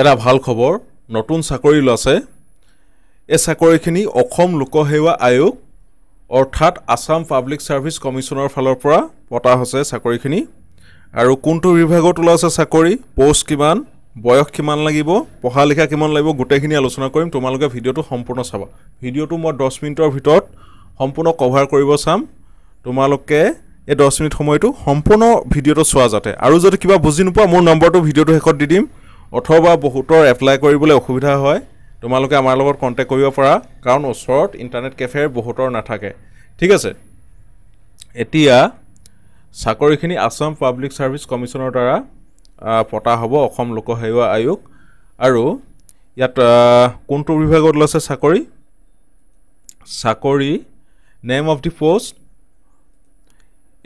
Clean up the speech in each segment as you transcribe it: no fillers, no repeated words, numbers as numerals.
এটা ভাল খবৰ নতুন চাকৰি ওলাইছে এই চাকৰিখিনি অসম লোকসেৱা আয়োগ অৰ্থাৎ আসাম পাব্লিক সাৰ্ভিস কমিশনৰ ফালৰ পৰা পতা হৈছে চাকৰিখিনি আৰু কোনটো বিভাগত ওলাইছে চাকৰি পোষ্ট কিমান বয়স কিমান লাগিব পঢ়া লিখা কিমান লাগিব গোটেইখিনি আলোচনা কৰিম তোমালোকে ভিডিওটো সম্পূৰ্ণ চাবা ভিডিওটো মই 10 মিনিটৰ ভিতৰত সম্পূৰ্ণ কভাৰ কৰিব চাম তোমালোকে এই 10 মিনিট সময়টো সম্পূৰ্ণ ভিডিওটো চোৱা যাতে আৰু যদি কিবা বুজি নোপোৱা মোৰ নম্বৰটো ভিডিওটো শেষত দি দিম অথবা বহুতৰ এপ্লাই কৰিবলৈ অসুবিধা হয় তোমালোকে আমাৰ লগত কন্টাক্ট কৰিব পাৰা কাৰণ ওচৰত ইন্টাৰনেট কেফে বহুতৰ নাথাকে ঠিক আছে এতিয়া চাকৰিখিনি আসাম পাব্লিক সাৰ্ভিস কমিশনৰ দ্বাৰা পতা হ'ব অসম লোকসেৱা আয়োগ আৰু ইয়াত কোনটো বিভাগত লৈছে চাকৰি নেম অফ দি পোষ্ট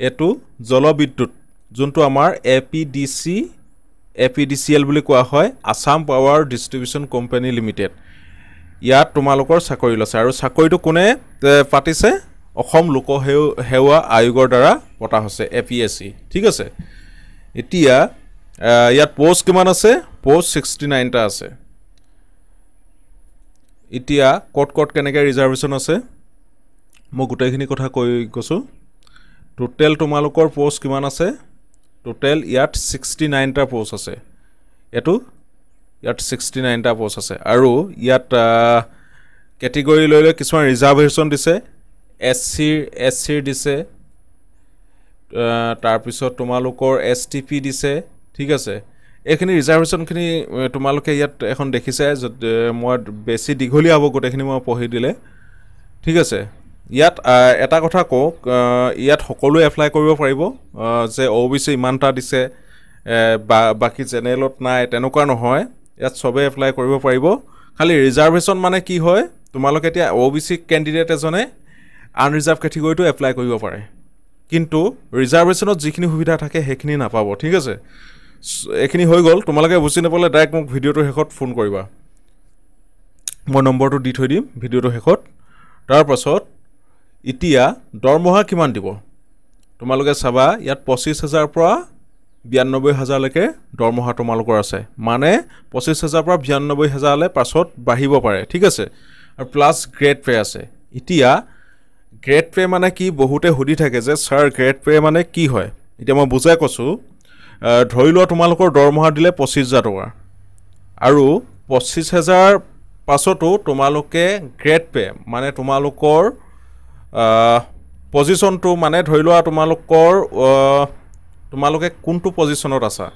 এটো জলবিদ্যুৎ যোনটো আমাৰ APDCL বুলি কোৱা হয় আসাম পাৱাৰ ডিস্ট্ৰিবিউশন কোম্পানী লিমিটেড ইয়াত তোমালোকৰ চাকৰি লৈছে আৰু চাকৰিটো কোনে পাতিছে অসম লোকসেৱা আয়োগৰ দ্বাৰা পতা হৈছে APSC ঠিক আছে এতিয়া ইয়াত পোষ্ট কিমান আছে পোষ্ট 69 টা আছে এতিয়া কট কেনেকৈ ৰিজাৰ্ভেশন আছে মই গোটেইখিনি কথা কৈ গৈছো টোটেল তোমালোকৰ পোষ্ট কিমান আছে টোটেল ইয়াত 69 টা পোষ্ট আছে ইয়াত 69 টা পোষ্ট আছে আৰু ইয়াত ক্যাটেগৰি লৈ কিছুমান ৰিজাৰ্ভেশন দিছে SC দিছে তাৰ পিছত তোমালোকৰ STP দিছে ঠিক আছে এইখিনি ৰিজাৰ্ভেশন খিনি তোমালোকে ইয়াত এখন দেখিছে মই বেছি দীঘলীয়া হ'ব গোটেইখিনি মই পঢ়ি দিলে ঠিক আছে ইয়াত এটা কথা কক ইয়াত সকলো এপ্লাই কৰিব পাৰিব যে OBC ইমানটা দিছে বাকি জেনেৰেলত নাই তেনেকুৱা নহয় ইয়াত সবে এপ্লাই কৰিব পাৰিব খালি ৰিজাৰ্ভেশন মানে কি হয় তোমালোকে এতিয়া OBC ক্যান্ডিডেট এজনে আনৰিজাৰ্ভ ক্যাটেগৰিটো এপ্লাই কৰিব পাৰে কিন্তু ৰিজাৰ্ভেশনত যিখিনি সুবিধা থাকে হেখিনি নাপাব ঠিক আছে এখিনি হৈ গল তোমালোকে বুজি নাপালে ডাইৰেক্ট মোক ভিডিওটো শেষত ফোন কৰিবা মই নম্বৰটো দি থৈ দিম ভিডিওটো শেষত তাৰ পাছত এতিয়া দৰমহা কিমান দিব তোমালোকে চাবা ইয়াত 25000 পৰা 92000 লৈকে দৰমহা তোমালোকৰ আছে মানে 25000 পৰা 92000 লে পাছত বাঢ়িব পাৰে ঠিক আছে আৰু প্লাস গ্ৰেড পে আছে এতিয়া গ্ৰেড পে মানে কি বহুতে হুদি থাকে যে স্যাৰ গ্ৰেড পে মানে কি হয় এতিয়া মই বুজাই কৈছো ধৰি লোৱা তোমালোকৰ দৰমহা দিলে 25000 টকা আৰু 25000 পাছতো তোমালোকে গ্ৰেড পে মানে তোমালোকৰ পজিশনটো মানে ধৰি লোৱা তোমালোকে কোনটো পজিশনত আছা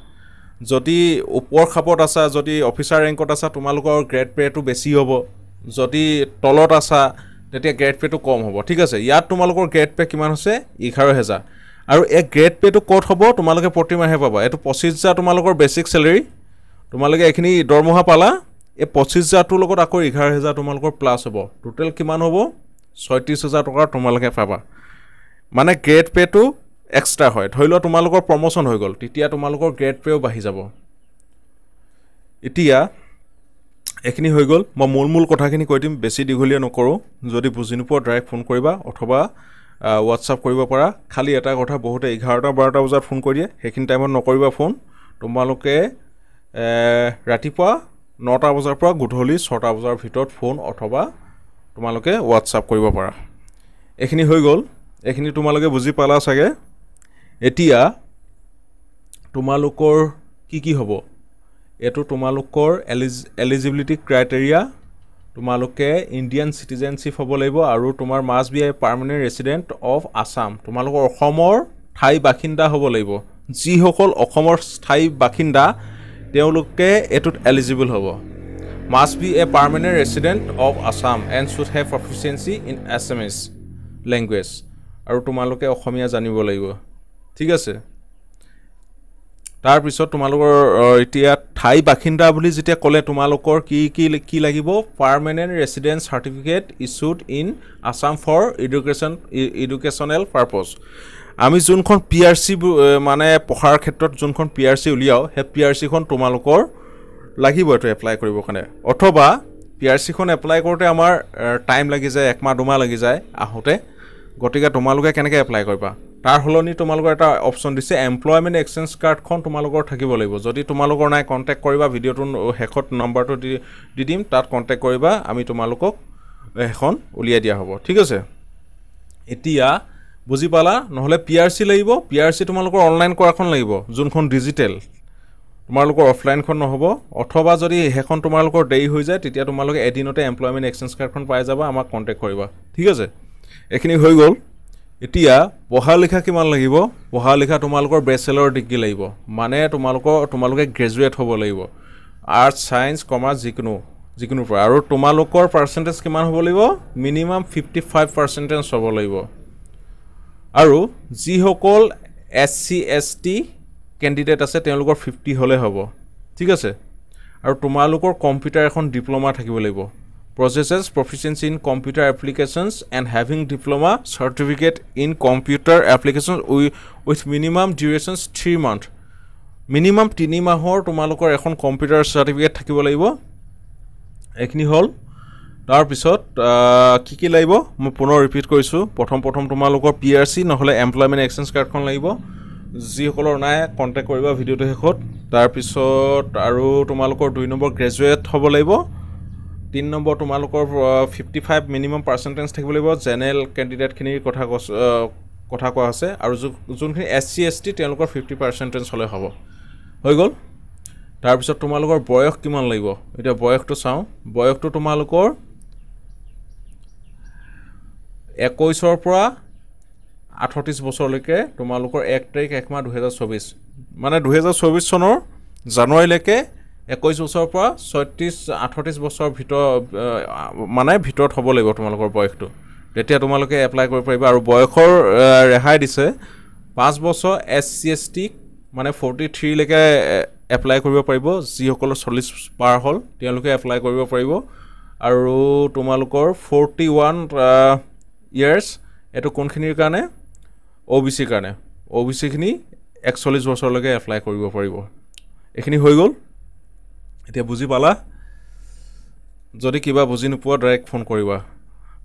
যদি ওপৰ খাপত আছা যদি অফিচাৰ ৰেংকত আছা তোমালোকৰ গ্ৰেড পেটো বেছি হ'ব যদি তলত আছা তেতিয়া গ্ৰেড পেটো কম হ'ব ঠিক আছে ইয়াত তোমালোকৰ গ্ৰেড পে কিমান হৈছে 11000 আৰু এই গ্ৰেড পেটো কত হ'ব তোমালোকে প্ৰতি মাহে পাবা এটো 25000 তোমালোকৰ বেসিক স্যালাৰি তোমালোকে এখিনি দৰমহা পালা এই 25000 টোৰ লগত আকৌ 11000 তোমালোকৰ প্লাস হ'ব টোটেল কিমান হ'ব 36000 টকা তোমালোকে পাবা মানে গ্ৰেড পেটো এক্সট্ৰা হয় ধৰি লোৱা তোমালোকৰ প্ৰমোশন হৈ গল তেতিয়া তোমালোকৰ গ্ৰেড পেও বাঢ়ি যাব এতিয়া এখিনি হৈ গল মই মূল কথাখিনি কৈ দিম বেছি দীঘলীয়া নকৰো যদি বুজি নোপোৱা ডাইৰেক্ট ফোন কৰিবা অথবা WhatsApp কৰিব পাৰা খালি এটা কথা বহুতে 11টা 12টা বজাত ফোন কৰি দিয়ে হেকিন টাইমত নকৰিবা ফোন তোমালোকে ৰাতিপুৱা 9টা বজাৰ পৰা গধূলি 6টা বজাৰ ভিতৰত ফোন অথবা তোমালোকে WhatsApp কৰিব পাৰা এখিনি হৈ গল এখিনি তোমালোকে বুজি পালা চাগে এতিয়া তোমালোকৰ কি হ'ব এটো তোমালোকৰ এলিজিবিলিটি ক্ৰাইটেৰিয়া তোমালোকে ইন্ডিয়ান সিটিজেনশিপ হ'ব লাগিব আৰু তোমাৰ must be a permanent resident of Assam তোমালোকৰ অসমৰ ঠাই বাসিন্দা হ'ব লাগিব যি সকল অসমৰ ঠাই বাসিন্দা তেওঁলোকে এটোত এলিজিবল হ'ব must be a permanent resident of Assam and should have proficiency in Assamese language আৰু তোমালোকে অসমীয়া জানিব লাগিব ঠিক আছে তাৰ পিছত তোমালোকৰ এতিয়া ঠাই বাসিন্দা বুলি যেতিয়া কলে তোমালোকৰ কি লাগিব permanent residence certificate issued in Assam for educational purpose আমি যোনখন PRC মানে পঢ়াৰ ক্ষেত্ৰত যোনখন PRC উলিয়াও হে PRC খন তোমালোকৰ লাগিব এটো এপ্লাই কৰিব কাৰণে অথবা PRC খন এপ্লাই কৰোতে আমাৰ টাইম লাগি যায় 1 মাহ 2 মাহ লাগি যায় আহোতে গটিকা তোমালোকে কেনেকৈ এপ্লাই কৰিবা তাৰ হলনি তোমালোকৰ এটা অপচন দিছে এমপ্লয়মেন্ট এক্সচেঞ্জ কাৰ্ডখন তোমালোকৰ থাকিব লাগিব যদি তোমালোকৰ নাই কন্টাক্ট কৰিবা ভিডিওটো হেকত নম্বৰটো দি দিম তাত কন্টাক্ট কৰিবা আমি তোমালোকক এখন উলিয়াই দিয়া হ'ব ঠিক আছে এতিয়া বুজি পালা নহলে পিআৰসি লাগিব পিআৰসি তোমালোকৰ অনলাইন কৰাখন লাগিব যোনখন ডিজিটেল তোমালোকৰ অফলাইনখন নহব অথবা যদি হেখন তোমালোকৰ দেই হৈ যায় তেতিয়া তোমালোকে এদিনতে এমপ্লয়মেন্ট এক্সচেঞ্জ কাৰ্ডখন পাই যাবা আমাক কন্টাক্ট কৰিবা ঠিক আছে এখিনি হৈ গল এতিয়া পঢ়া লিখা কিমান লাগিব পঢ়া লিখা তোমালোকৰ বেচেলৰ ডিগ্ৰী লাগিব মানে তোমালোকে গ্ৰেজুৱেট হ'ব লাগিব আৰ্টছ সায়েন্স কমাৰ্চ যিকোনো পৰা আৰু তোমালোকৰ পাৰ্চেন্টেজ কিমান হ'ব লাগিব মিনিমাম 55% হ'ব লাগিব আৰু যি সকল এসসি এসটি ক্যান্ডিডেট আছে তেওঁলোকৰ 50 হলে হ'ব ঠিক আছে আৰু তোমালোকৰ কম্পিউটাৰ এখন ডিপ্লোমা থাকিব লাগিব processes proficiency in computer applications and having diploma certificate in computer applications with minimum durations 3 months minimum 3 মাহৰ তোমালোকৰ এখন কম্পিউটাৰ সাৰ্টিফিকেট থাকিব লাগিব এখিনি হল তাৰ পিছত কি লাগিব মই পুনৰ ৰিপিট কৰিছো প্ৰথম তোমালোকৰ পিআৰসি নহলে এমপ্লয়মেন্ট এক্সচেঞ্জ কাৰ্ডখন লাগিব যি সকলৰ নাই কন্টাক্ট কৰিবা ভিডিওটো হেকত তাৰ পিছত আৰু তোমালোকৰ 2 নম্বৰ গ্ৰেজুৱেট হ'ব লাগিব 3 নম্বৰ তোমালোকৰ 55 মিনিমাম পাৰ্চেন্টেজ থাকিব লাগিব জেনেৰেল ক্যান্ডিডেট খিনিৰ কথা কোৱা আছে আৰু যোনখিনি এসসি এসটি তেওঁলোকৰ 50% হলে হ'ব হৈ গল তাৰ পিছত তোমালোকৰ বয়স কিমান লাগিব এটা বয়সটো চাও বয়সটো তোমালোকৰ 21 ৰ পৰা 38 বছৰলৈকে তোমালোকৰ 1 তাৰিখ 1 মাহ 2024 মানে 2024 চনৰ জানুৱাৰীলৈকে 21 বছৰৰ পৰা 38 বছৰ ভিতৰত হ'ব লাগিব তোমালোকৰ বয়সটো তেতিয়া তোমালোকে এপ্লাই কৰিব পাৰিবা আৰু বয়সৰ ৰেহাই দিছে 5 বছৰ এসসি এসটি মানে 43 লৈকে এপ্লাই কৰিব পাৰিব যি সকল 40 পাৰ হল তেওঁলোকে এপ্লাই কৰিব পাৰিব আৰু তোমালোকৰ 41 ইয়াৰ্স এটো কোনখিনিৰ কাৰণে ওবিসি কাৰণে ওবিসি খিনি 41 বছৰলৈকে এপ্লাই কৰিব পাৰিব এখিনি হৈ গল এতিয়া বুজি পালা যদি কিবা বুজি নোপোৱা ডাইৰেক্ট ফোন কৰিবা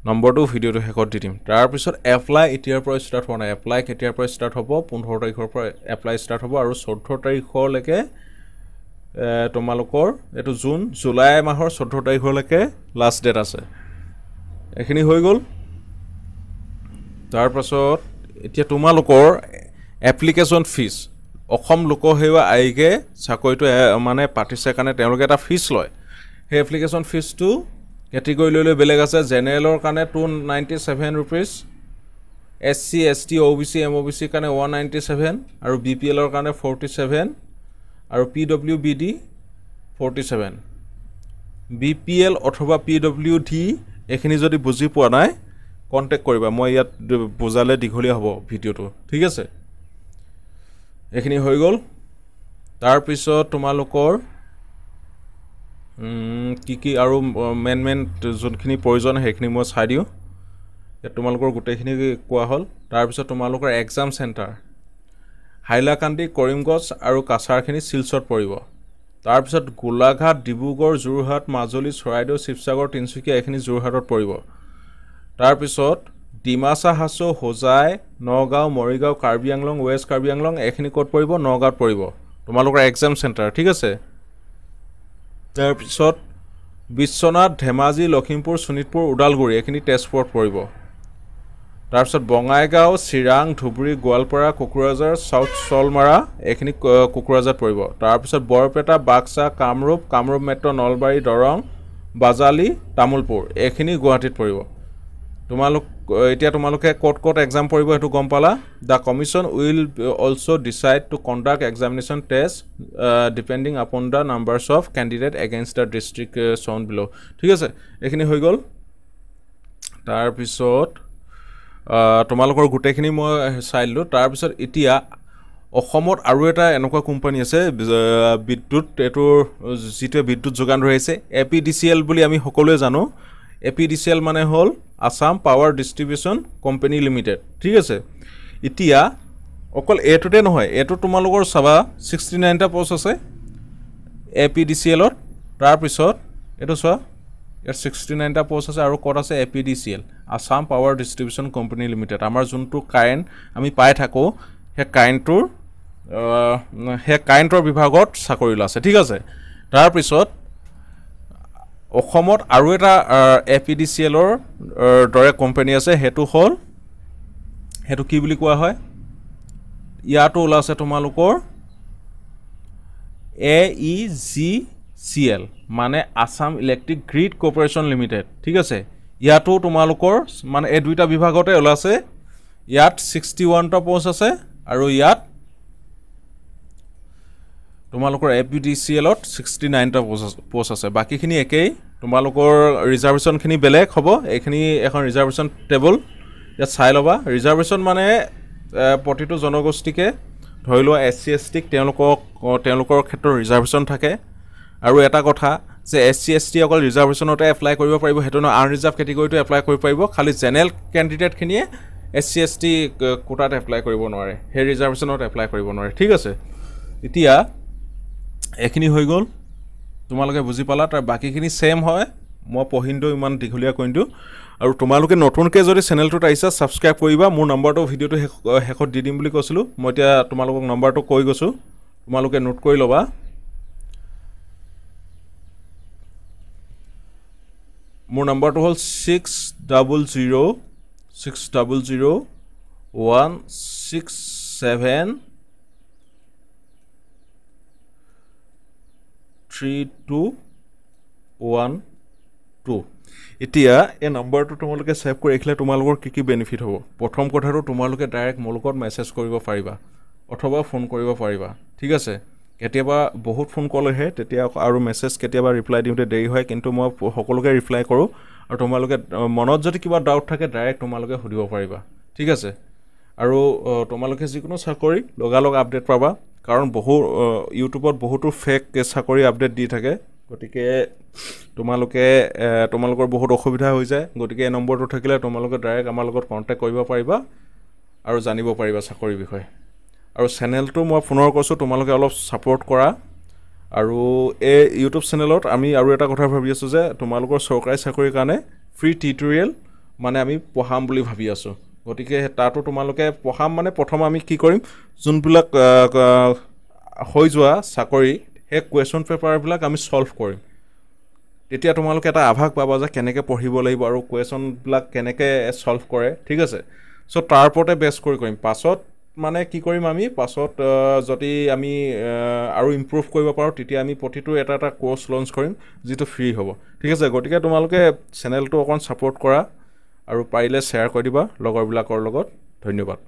নম্বৰটো ভিডিওটো হেকত দি দিম তাৰ পিছত এপ্লাই এতিয়াৰ পৰা ষ্টাৰ্ট হোৱা নাই এপ্লাই কেতিয়াৰ পৰা ষ্টাৰ্ট হ'ব 15 তাৰিখৰ পৰা এপ্লাই ষ্টাৰ্ট হ'ব আৰু 14 তাৰিখলৈকে তোমালোকৰ এটো জুলাই মাহৰ 14 তাৰিখলৈকে লাষ্ট ডেট আছে এখিনি হৈ গল তাৰ পাছত এতিয়া তোমালোকৰ এপ্লিকেশন ফিস অসম লোকসেৱা আয়োগে চাকৰিটো মানে পাতিছে কাৰণে তেওঁলোকে এটা ফিস লয় সেই এপ্লিকেশন ফিসটো কেটেগৰী লৈ বেলেগ আছে জেনেৰেলৰ কাৰণে 297 rupees SC ST OBC MOBC কাৰণে 197 আৰু বিপিএলৰ কাৰণে 47 আৰু পিডব্লিউবিডি 47 বিপিএল অথবা পিডব্লিউডি এখিনি যদি বুজি পোৱা নাই কন্টাক্ট কৰিবা মই ইয়াত বুজালে দীঘলীয়া হ'ব ভিডিওটো ঠিক আছে এখিনি হৈ গল তাৰ পিছত তোমালোকৰ কি আৰু মেন যোনখিনি প্ৰয়োজন হেখিনি মই চাই দিও তোমালোকৰ গুটেখিনি কোৱা হল তাৰ পিছত তোমালোকৰ এক্সাম সেন্টাৰ হাইলাকান্দি কৰিমগঞ্জ আৰু কাছাৰখিনি সিলচত পৰিব তাৰ পিছত গোলাঘাট ডিব্ৰুগড় জুৰহাট মাজুলী চৰাইদেউ শিৱসাগৰ তিনচুকীয়া এখিনি জুৰহাটত পৰিব তাৰ পিছত ডিমাছা হাছৌ হোজাই নগাঁও মৰিগাঁও কাৰ্বি আংলং ওয়েষ্ট কাৰ্বি আংলং এখিনি কোড পৰিব নগাঁৱত পৰিব তোমালোকৰ এক্সাম সেন্টাৰ ঠিক আছে তাৰ পিছত বিশ্বনাথ ধেমাজি লখিমপুৰ শোণিতপুৰ উদালগুৰি এখিনি তেজপুৰত পৰিব তাৰ পিছত বঙাইগাঁও চিৰাং ধুবুৰী গোৱালপাৰা কোকৰাঝাৰ সাউথ সলমাৰা এখিনি কোকৰাঝাৰত পৰিব তাৰ পিছত বৰপেটা বাক্সা কামৰূপ মেট্ৰ নলবাৰী দৰং বাজালি তামুলপুৰ এখিনি গুৱাহাটীত পৰিব তোমালোকে কোট এক্সাম পৰিব হেতু গম পালা the commission will also decide to conduct examination test depending upon the numbers of candidate against the district shown below ঠিক আছে এখিনি হৈ গল তাৰ পিছত তোমালোকৰ গুটেখিনি মই চাইলো তাৰ পিছত এতিয়া অসমত আৰু এটা এনেকুৱা কোম্পানী আছে বিদ্যুৎ এটোৰ জিতে বিদ্যুৎ যোগান ধৰিছে এপিডিসিএল বুলি আমি সকলোৱে জানো এপিডিসিএল মানে হল আসাম পাৱাৰ ডিস্ট্ৰিবিউশন কোম্পানী লিমিটেড ঠিক আছে এতিয়া অকল এটোতে নহয় এটো তোমালোকৰ সভা 69 টা পোষ্ট আছে এপিডিসিএলত তাৰ পিছত এটো সৱা ইয়াত 69টা পোষ্ট আছে আৰু ক'ত আছে APDCL Assam power distribution company limited আমাৰ যোনটো কাৰেণ্ট আমি পাই থাকো সেই কাৰেণ্টৰ বিভাগত চাকৰি আছে ঠিক আছে তাৰ পিছত অসমত আৰু এটা APDCLৰ দৰে কোম্পানী আছে হেতু কি বুলি কোৱা হয় ইয়াতো ওলাছে তোমালোকৰ AEGCL মানে Assam electric grid corporation limited ঠিক আছে ইয়াতো তোমালোকৰ মানে এই দুইটা বিভাগতে ওলাছে ইয়াত 61টা পোষ্ট আছে আৰু ইয়াত তোমালোকৰ APDCLত 69টা পোষ্ট আছে বাকিখিনি একেই তোমালোকৰ ৰিজাৰ্ভেশনখিনি বেলেগ হ'ব এইখিনি এখন ৰিজাৰ্ভেশন টেবল ইয়াত চাই ল'বা ৰিজাৰ্ভেশন মানে প্ৰতিটো জনগোষ্ঠীকে ধৰি লোৱা SC ST তেওঁলোকৰ ক্ষেত্ৰত ৰিজাৰ্ভেশন থাকে আৰু এটা কথা যে SC ST অকল ৰিজাৰ্ভেশনতে এপ্লাই কৰিব পাৰিব হেতু ন আনৰিজাৰ্ভ কেটেগৰীটো এপ্লাই কৰিব পাৰিব খালি জেনেৰেল ক্যান্ডিডেটখিনিয়ে SC ST কোটাত এপ্লাই কৰিব নোৱাৰে হে ৰিজাৰ্ভেশনত এপ্লাই কৰিব নোৱাৰে ঠিক আছে এতিয়া এখিনি হৈ গ'ল তোমালোকে বুজি পালা তাৰ বাকিখিনি সেম হয় মই পঢ়িndo ইমান দীঘলীয়া কইndo আৰু তোমালোকে নতুনকৈ যদি চেনেলটোত আইছা সাবস্ক্ৰাইব কৰিবা মোৰ নম্বৰটো ভিডিওটো হেকত দি দিম বুলি কৈছিলো মই এতিয়া তোমালোকক নম্বৰটো কৈ গৈছো তোমালোকে নোট কৰি লবা মোৰ নম্বৰটো হ'ল 60016713212 এতিয়া এই নম্বৰটো তোমালোকে সেভ কৰি ৰাখিলে তোমালোকৰ কি বেনিফিট হ'ব প্ৰথম কথাটো তোমালোকে ডাইৰেক্ট মোলকত মেছেজ কৰিব পাৰিবা অথবা ফোন কৰিব পাৰিবা ঠিক আছে কেতিয়াবা বহুত ফোন কল আহে তেতিয়া আৰু মেছেজ কেতিয়াবা ৰিপ্লাই দিওঁতে দেৰি হয় কিন্তু মই সকলোকে ৰিপ্লাই কৰো আৰু তোমালোকে মনত যদি কিবা ডাউট থাকে ডাইৰেক্ট তোমালোকে সুধিব পাৰিবা ঠিক আছে আৰু তোমালোকে যিকোনো চাকৰি লগালগ আপডেট পাবা কাৰণ ইউটিউবত বহুতো ফেক চাকৰি আপডেট দি থাকে গতিকে তোমালোকৰ বহুত অসুবিধা হৈ যায় গতিকে এই নম্বৰটো থাকিলে তোমালোকে ডাইৰেক্ট আমাৰ লগত কন্টাক্ট কৰিব পাৰিবা আৰু জানিব পাৰিবা চাকৰি বিষয়ে আৰু চেনেলটো মই পুনৰ কৈছো তোমালোকে অলপ সাপোৰ্ট কৰা আৰু এই ইউটিউব চেনেলত আমি আৰু এটা কথা ভাবি আছো যে তোমালোকৰ চৰকাৰী চাকৰিৰ কাৰণে ফ্ৰী টিউটোৰিয়েল মানে আমি পঢ়াম বুলি ভাবি আছো গতিকে তাতো তোমালোকে পঢ়াম মানে প্ৰথম আমি কি কৰিম যোনবিলাক হৈ যোৱা চাকৰি হে কোৱেশ্চন পেপাৰ বিলাক আমি সলভ কৰিম তেতিয়া তোমালোকে এটা আভাস পাবা যে কেনেকৈ পঢ়িব লাগিব আৰু কোৱেশ্চন বিলাক কেনেকৈ সলভ কৰে ঠিক আছে সো তাৰ ওপৰতে বেছ কৰিম পাছত মানে কি কৰিম আমি পাছত যদি আমি আৰু ইমপ্ৰুভ কৰিব পাৰো তেতিয়া আমি প্ৰতিটো এটা কোৰ্স লঞ্চ কৰিম যেটো ফ্ৰী হ'ব ঠিক আছে গতিকে তোমালোকে চেনেলটো অকন সাপোৰ্ট কৰা আৰু পাৰিলে শেয়াৰ কৰি দিবা লগৰবিলাকৰ লগত ধন্যবাদ